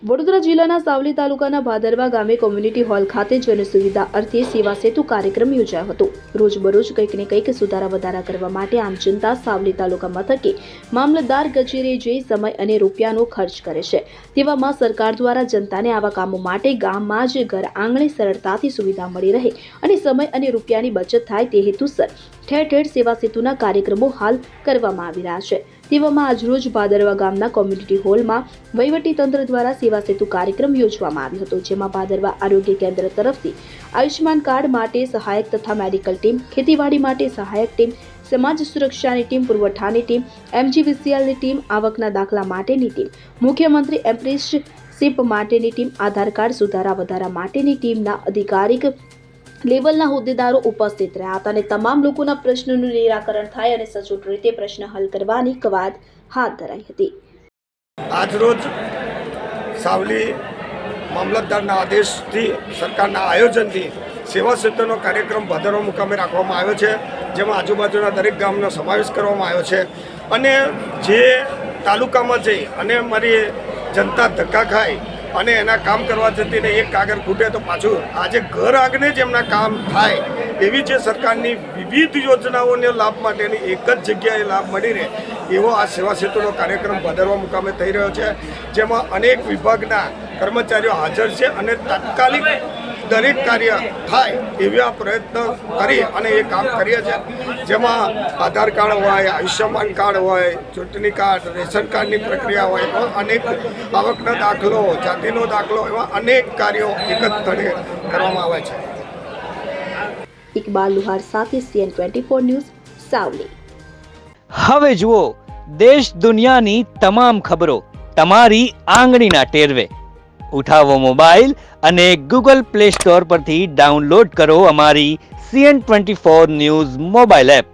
વડોદરા જિલ્લાના સાવલી તાલુકાના ભાદરવા ગામે કોમ્યુનિટી હોલ ખાતે જનસુવિધા અર્થે સેવા સેતુ કાર્યક્રમ યોજાયો હતો। રોજબરોજ કંઈક ને કંઈક સુધારા વધારા કરવા માટે આમ જનતા સાવલી તાલુકા મથકે મામલતદાર કચેરીએ જઈ સમય અને રૂપિયાનો ખર્ચ કરે છે। તેવામાં સરકાર દ્વારા જનતાને આવા કામો માટે ગામમાં જ ઘર આંગણે સરળતાથી સુવિધા મળી રહે અને સમય અને રૂપિયાની બચત થાય તે હેતુસર ઠેર ઠેર સેવા સેતુના કાર્યક્રમો હાલ કરવામાં આવી રહ્યા છે। તેવામાં આજરોજ ભાદરવા ગામના કોમ્યુનિટી હોલમાં વહીવટીતંત્ર દ્વારા સેવા સેતુ કાર્યક્રમ યોજવામાં આવ્યો હતો, જેમાં ભાદરવા આરોગ્ય કેન્દ્ર તરફથી આયુષ્યમાન કાર્ડ માટે સહાયક તથા મેડિકલ ટીમ, ખેતીવાડી માટે સહાયક ટીમ, સમાજ સુરક્ષાની ટીમ, પુરવઠાની ટીમ, MGVCLની ટીમ, આવકના દાખલા માટેની ટીમ, મુખ્યમંત્રી એપ્રેન્ટિસશીપ માટેની ટીમ, આધાર કાર્ડ સુધારા વધારા માટેની ટીમના અધિકારિક લેવલના હોદ્દેદારો ઉપસ્થિત રહ્યા હતા અને તમામ લોકોના પ્રશ્નોનું નિરાકરણ થાય અને સચોટ રીતે પ્રશ્ન હલ કરવાની કવાયત હાથ ધરાઈ હતી। આજરોજ સાવલી મામલતદારના આદેશથી સરકારના આયોજનથી સેવા સેતુનો કાર્યક્રમ ભાદરવા મુકામે રાખવામાં આવ્યો છે, જેમાં આજુબાજુના દરેક ગામનો સમાવેશ કરવામાં આવ્યો છે અને જે તાલુકામાં જઈ અને મારી જનતા ધક્કા ખાય અને એના કામ કરવા જતી ને એક કાગળ ખૂટે તો પાછું આજે ઘર આંગણે જ એમના કામ થાય એવી જે સરકારની વિવિધ યોજનાઓને લાભ માટેની એક જ જગ્યાએ લાભ મળી રહે એવો આ સેવા સેતુનો કાર્યક્રમ ભાદરવા મુકામે થઈ રહ્યો છે, જેમાં અનેક વિભાગના કર્મચારીઓ હાજર છે અને તાત્કાલિક દરેક કાર્ય થાય એવા પ્રયત્ન કરી અને એ કામ કરીએ છીએ, જેમાં આધાર કાર્ડ હોય, આયુષ્યમાન કાર્ડ હોય, ચૂંટણી કાર્ડ, રેશન કાર્ડની પ્રક્રિયા હોય, અનેક આવકનો દાખલો, જાતિનો દાખલો, એવા અનેક કાર્યો એક જ સ્થળે કરવામાં આવે છે। ઇકબાલ લુહાર સાથે CN24 ન્યૂઝ સાવલી। હવે જુઓ દેશ દુનિયાની તમામ ખબરો તમારી આંગળીના ટેરવે। ઉઠાવો મોબાઈલ અને Google Play Store પરથી ડાઉનલોડ કરો અમારી CN24 ન્યૂઝ મોબાઈલ એપ।